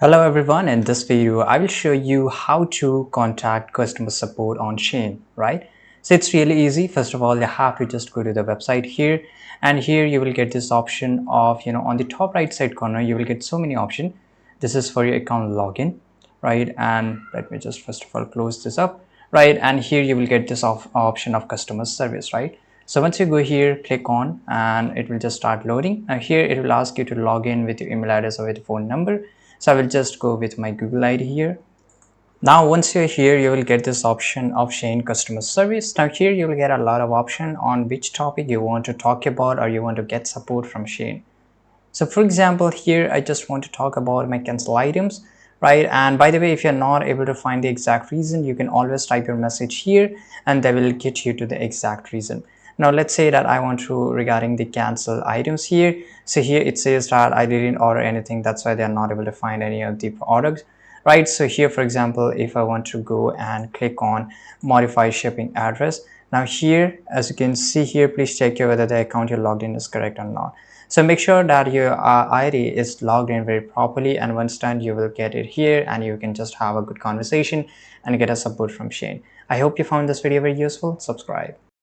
Hello everyone, in this video I will show you how to contact customer support on SHEIN, right? So it's really easy. First of all, you have to just go to the website here, and here you will get this option of, on the top right side corner you will get so many options. This is for your account login, right? And let me just first of all close this up, right? And here you will get this option of customer service, right? So once you go here, click on, and it will just start loading. Now here it will ask you to log in with your email address or with phone number. So I will just go with my Google ID here. Now once you're here, you will get this option of SHEIN customer service. Now here you will get a lot of option on which topic you want to talk about or you want to get support from SHEIN. So for example, here I just want to talk about my cancel items, right? And by the way, if you're not able to find the exact reason, you can always type your message here and they will get you to the exact reason. Now let's say that I want to regarding the cancel items here. So here it says that I didn't order anything, that's why they're not able to find any of the products, right? So here for example, if I want to go and click on modify shipping address, now here as you can see here, please check whether the account you're logged in is correct or not. So make sure that your ID is logged in very properly, and once done you will get it here and you can just have a good conversation and get a support from SHEIN. I hope you found this video very useful. Subscribe.